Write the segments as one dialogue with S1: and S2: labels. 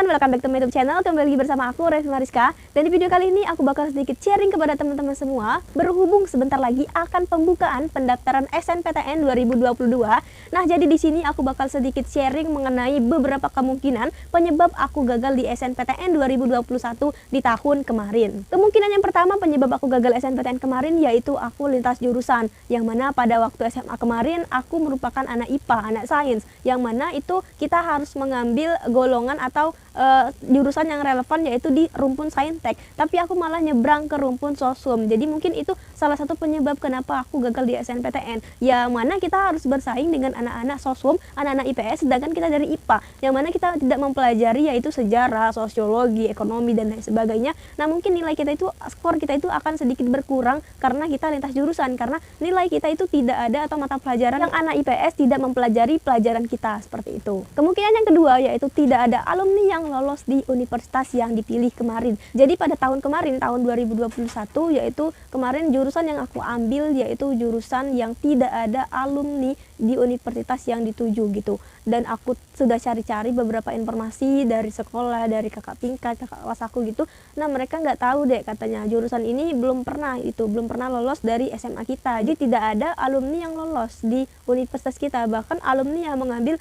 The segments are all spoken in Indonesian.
S1: teman-teman, welcome back to my YouTube channel. Kembali lagi bersama aku, Revi Mariska. Dan di video kali ini aku bakal sedikit sharing kepada teman-teman semua. Berhubung sebentar lagi akan pembukaan pendaftaran SNPTN 2022. Nah, jadi di sini aku bakal sedikit sharing mengenai beberapa kemungkinan penyebab aku gagal di SNPTN 2021 di tahun kemarin. Kemungkinan yang pertama penyebab aku gagal SNPTN kemarin yaitu aku lintas jurusan. Yang mana pada waktu SMA kemarin aku merupakan anak IPA, anak sains. Yang mana itu kita harus mengambil golongan atau jurusan yang relevan yaitu di rumpun saintek, tapi aku malah nyebrang ke rumpun sosum. Jadi mungkin itu salah satu penyebab kenapa aku gagal di SNPTN, yang mana kita harus bersaing dengan anak-anak sosum, anak-anak IPS, sedangkan kita dari IPA, yang mana kita tidak mempelajari yaitu sejarah, sosiologi, ekonomi, dan lain sebagainya. Nah, mungkin nilai kita itu, skor kita itu akan sedikit berkurang karena kita lintas jurusan, karena nilai kita itu tidak ada atau mata pelajaran yang anak IPS tidak mempelajari pelajaran kita, seperti itu. Kemungkinan yang kedua yaitu tidak ada alumni yang lolos di universitas yang dipilih kemarin. Jadi pada tahun kemarin, tahun 2021, yaitu kemarin jurusan yang aku ambil yaitu jurusan yang tidak ada alumni di universitas yang dituju gitu. Dan aku sudah cari-cari beberapa informasi dari sekolah, dari kakak tingkat, kakak kelas aku gitu. Nah, mereka nggak tahu deh, katanya jurusan ini belum pernah lolos dari SMA kita. Jadi tidak ada alumni yang lolos di universitas kita. Bahkan alumni yang mengambil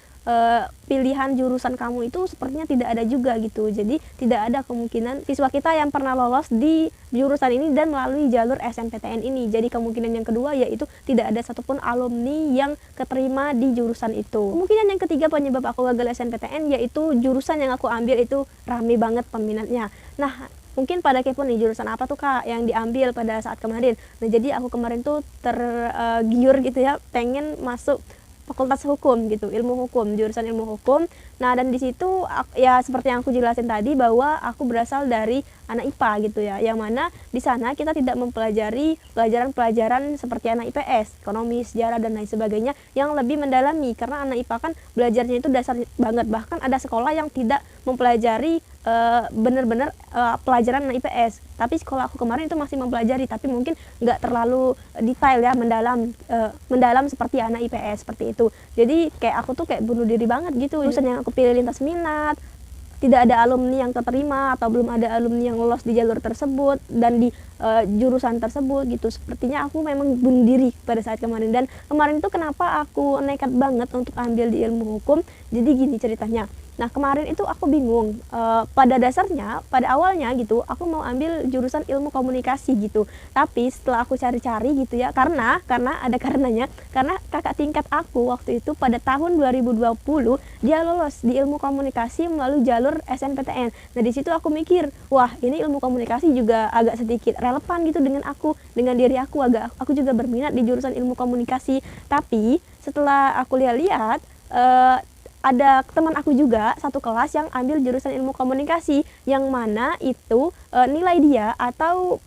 S1: pilihan jurusan kamu itu sepertinya tidak ada juga gitu. Jadi tidak ada kemungkinan siswa kita yang pernah lolos di jurusan ini dan melalui jalur SNPTN ini. Jadi kemungkinan yang kedua yaitu tidak ada satupun alumni yang keterima di jurusan itu. Kemungkinan yang ketiga penyebab aku gagal SNPTN yaitu jurusan yang aku ambil itu rame banget peminatnya. Nah, mungkin pada kepo nih, jurusan apa tuh kak yang diambil pada saat kemarin. Nah, jadi aku kemarin tuh tergiur gitu ya, pengen masuk Fakultas Hukum gitu, ilmu hukum, jurusan ilmu hukum. Nah, dan di situ ya seperti yang aku jelasin tadi bahwa aku berasal dari anak IPA gitu ya, yang mana di sana kita tidak mempelajari pelajaran-pelajaran seperti anak IPS, ekonomi, sejarah, dan lain sebagainya yang lebih mendalami, karena anak IPA kan belajarnya itu dasar banget. Bahkan ada sekolah yang tidak mempelajari benar-benar pelajaran anak IPS, tapi sekolah aku kemarin itu masih mempelajari, tapi mungkin nggak terlalu detail ya, mendalam seperti anak IPS seperti itu. Jadi kayak aku tuh kayak bunuh diri banget gitu. Jurusan yang aku pilih lintas minat, tidak ada alumni yang keterima atau belum ada alumni yang lolos di jalur tersebut dan di jurusan tersebut gitu. Sepertinya aku memang bunuh diri pada saat kemarin. Dan kemarin itu kenapa aku nekat banget untuk ambil di ilmu hukum, jadi gini ceritanya. Nah, kemarin itu aku bingung, pada dasarnya, pada awalnya gitu, aku mau ambil jurusan ilmu komunikasi gitu. Tapi setelah aku cari-cari gitu ya, karena ada karenanya, karena kakak tingkat aku waktu itu pada tahun 2020, dia lolos di ilmu komunikasi melalui jalur SNPTN. Nah, di situ aku mikir, wah ini ilmu komunikasi juga agak sedikit relevan gitu dengan aku, dengan diri aku, aku juga berminat di jurusan ilmu komunikasi. Tapi setelah aku lihat-lihat, ada teman aku juga satu kelas yang ambil jurusan ilmu komunikasi, yang mana itu nilai dia atau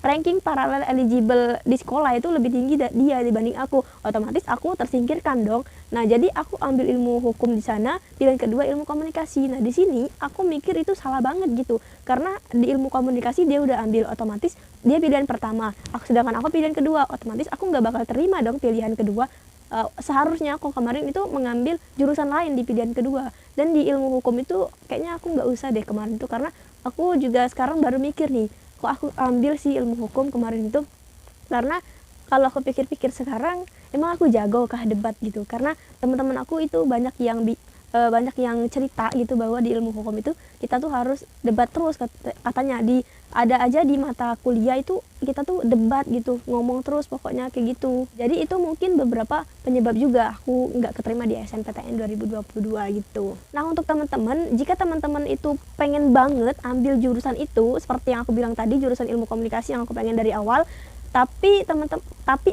S1: ranking paralel eligible di sekolah itu lebih tinggi dia dibanding aku. Otomatis aku tersingkirkan dong. Nah, jadi aku ambil ilmu hukum di sana, pilihan kedua ilmu komunikasi. Nah, di sini aku mikir itu salah banget gitu, karena di ilmu komunikasi dia udah ambil, otomatis dia pilihan pertama, sedangkan aku pilihan kedua, otomatis aku nggak bakal terima dong pilihan kedua. Seharusnya aku kemarin itu mengambil jurusan lain di pilihan kedua. Dan di ilmu hukum itu kayaknya aku nggak usah deh kemarin itu, karena aku juga sekarang baru mikir nih, kok aku ambil sih ilmu hukum kemarin itu, karena kalau aku pikir-pikir sekarang emang aku jago kah debat gitu, karena teman-teman aku itu banyak yang cerita gitu bahwa di ilmu hukum itu kita tuh harus debat terus, katanya ada aja di mata kuliah itu kita tuh debat gitu, ngomong terus pokoknya kayak gitu. Jadi itu mungkin beberapa penyebab juga aku nggak keterima di SNPTN 2022 gitu. Nah, untuk teman-teman, jika teman-teman itu pengen banget ambil jurusan itu, seperti yang aku bilang tadi, jurusan ilmu komunikasi yang aku pengen dari awal, tapi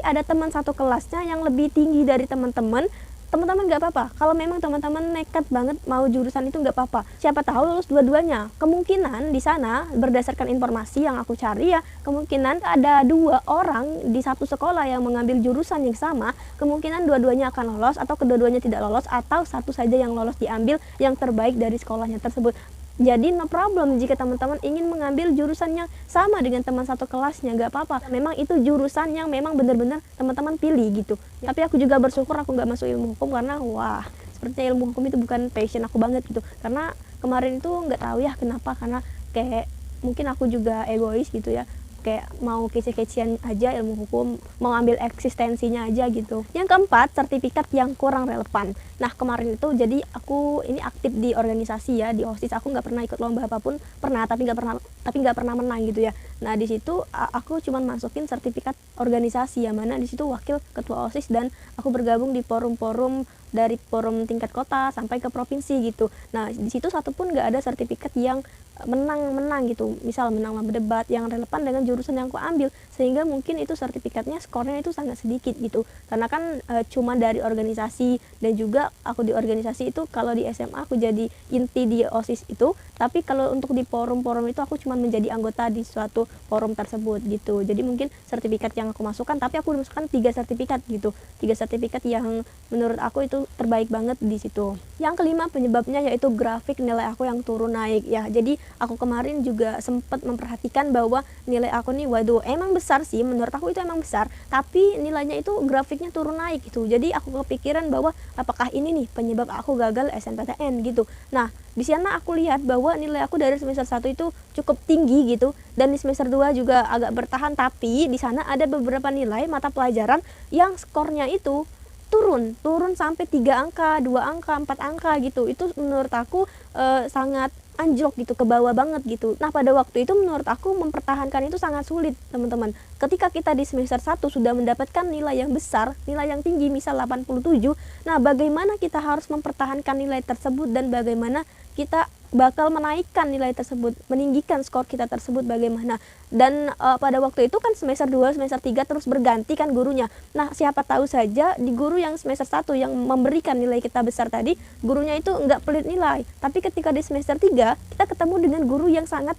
S1: ada teman satu kelasnya yang lebih tinggi dari teman-teman nggak apa-apa. Kalau memang teman-teman nekat banget mau jurusan itu nggak apa-apa. Siapa tahu lulus dua-duanya. Kemungkinan di sana berdasarkan informasi yang aku cari ya, kemungkinan ada 2 orang di satu sekolah yang mengambil jurusan yang sama, kemungkinan dua-duanya akan lolos atau kedua-duanya tidak lolos, atau satu saja yang lolos diambil yang terbaik dari sekolahnya tersebut. Jadi no problem jika teman-teman ingin mengambil jurusan yang sama dengan teman satu kelasnya, nggak apa-apa. Memang itu jurusan yang memang benar-benar teman-teman pilih gitu. Tapi aku juga bersyukur aku nggak masuk ilmu hukum, karena wah, sepertinya ilmu hukum itu bukan passion aku banget gitu. Karena kemarin itu nggak tahu ya kenapa, karena kayak mungkin aku juga egois gitu ya, kayak mau kece-kecean aja ilmu hukum, mau ambil eksistensinya aja gitu. Yang keempat, sertifikat yang kurang relevan. Nah kemarin itu jadi aku ini aktif di organisasi ya, di OSIS. Aku nggak pernah ikut lomba apapun, pernah tapi nggak pernah menang gitu ya. Nah di situ aku cuma masukin sertifikat organisasi, yang mana di situ wakil ketua OSIS, dan aku bergabung di forum-forum dari forum tingkat kota sampai ke provinsi gitu. Nah di situ satu pun nggak ada sertifikat yang menang gitu, misal menang lomba debat yang relevan dengan jurusan yang aku ambil, sehingga mungkin itu sertifikatnya skornya itu sangat sedikit gitu, karena kan cuma dari organisasi, dan juga aku di organisasi itu kalau di SMA aku jadi inti di OSIS itu, tapi kalau untuk di forum-forum itu aku cuma menjadi anggota di suatu forum tersebut gitu. Jadi mungkin sertifikat yang aku masukkan, tapi aku masukkan 3 sertifikat gitu, 3 sertifikat yang menurut aku itu terbaik banget di situ. Yang kelima penyebabnya yaitu grafik nilai aku yang turun naik ya. Jadi aku kemarin juga sempat memperhatikan bahwa nilai aku nih, waduh emang besar sih, menurut aku itu emang besar, tapi nilainya itu grafiknya turun naik gitu. Jadi aku kepikiran bahwa apakah ini nih penyebab aku gagal SNPTN gitu. Nah di sana aku lihat bahwa nilai aku dari semester 1 itu cukup tinggi gitu, dan di semester 2 juga agak bertahan, tapi di sana ada beberapa nilai mata pelajaran yang skornya itu turun sampai 3 angka, 2 angka, 4 angka gitu. Itu menurut aku sangat anjlok gitu, ke bawah banget gitu. Nah pada waktu itu menurut aku mempertahankan itu sangat sulit teman-teman. Ketika kita di semester 1 sudah mendapatkan nilai yang besar, nilai yang tinggi misal 87, nah bagaimana kita harus mempertahankan nilai tersebut, dan bagaimana kita bakal menaikkan nilai tersebut, meninggikan skor kita tersebut bagaimana. Dan pada waktu itu kan semester 2, semester 3 terus berganti kan gurunya. Nah siapa tahu saja di guru yang semester 1 yang memberikan nilai kita besar tadi, gurunya itu nggak pelit nilai, tapi ketika di semester 3 kita ketemu dengan guru yang sangat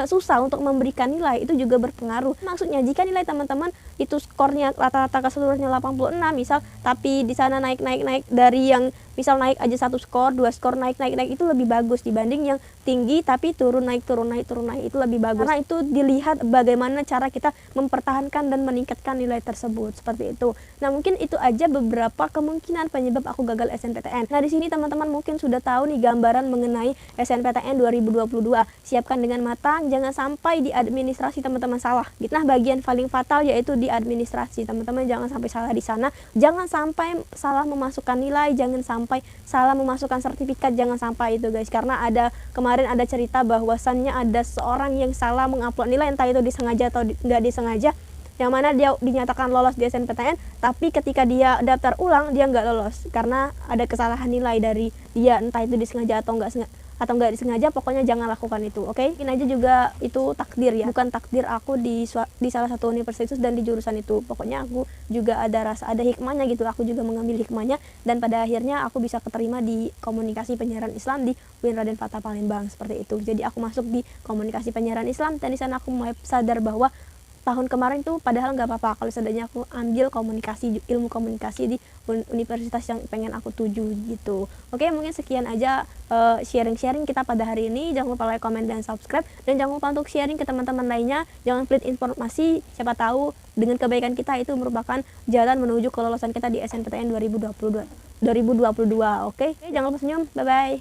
S1: susah untuk memberikan nilai, itu juga berpengaruh. Maksudnya jika nilai teman-teman itu skornya rata-rata keseluruhannya 86 misal, tapi di sana naik dari yang misal naik aja 1 skor, 2 skor, naik itu lebih bagus dibanding yang tinggi tapi turun naik itu lebih bagus. Karena itu dilihat bagaimana cara kita mempertahankan dan meningkatkan nilai tersebut, seperti itu. Nah mungkin itu aja beberapa kemungkinan penyebab aku gagal SNPTN. Nah di sini teman-teman mungkin sudah tahu nih gambaran mengenai SNPTN 2022. Siapkan dengan matang, jangan sampai di administrasi teman-teman salah gitu. Nah bagian paling fatal yaitu di administrasi, teman-teman jangan sampai salah di sana, jangan sampai salah memasukkan nilai, jangan sampai salah memasukkan sertifikat, jangan sampai itu guys. Karena kemarin ada cerita bahwasannya ada seorang yang salah mengupload nilai, entah itu disengaja atau nggak disengaja, yang mana dia dinyatakan lolos di SNPTN, tapi ketika dia daftar ulang dia nggak lolos karena ada kesalahan nilai dari dia, entah itu disengaja atau nggak disengaja, pokoknya jangan lakukan itu, oke? Ini aja juga itu takdir ya, bukan takdir aku di salah satu universitas dan di jurusan itu. Pokoknya aku juga ada hikmahnya gitu, aku juga mengambil hikmahnya, dan pada akhirnya aku bisa keterima di komunikasi penyiaran Islam di UIN Raden Fatah Palembang, seperti itu. Jadi aku masuk di komunikasi penyiaran Islam, dan di sana aku mulai sadar bahwa tahun kemarin tuh padahal nggak apa-apa kalau seandainya aku ambil ilmu komunikasi di universitas yang pengen aku tuju gitu. Oke, mungkin sekian aja sharing kita pada hari ini. Jangan lupa like, comment, dan subscribe, dan jangan lupa untuk sharing ke teman-teman lainnya. Jangan pelit informasi, siapa tahu dengan kebaikan kita itu merupakan jalan menuju kelolosan kita di SNPTN 2022. Oke, jangan lupa senyum, bye bye.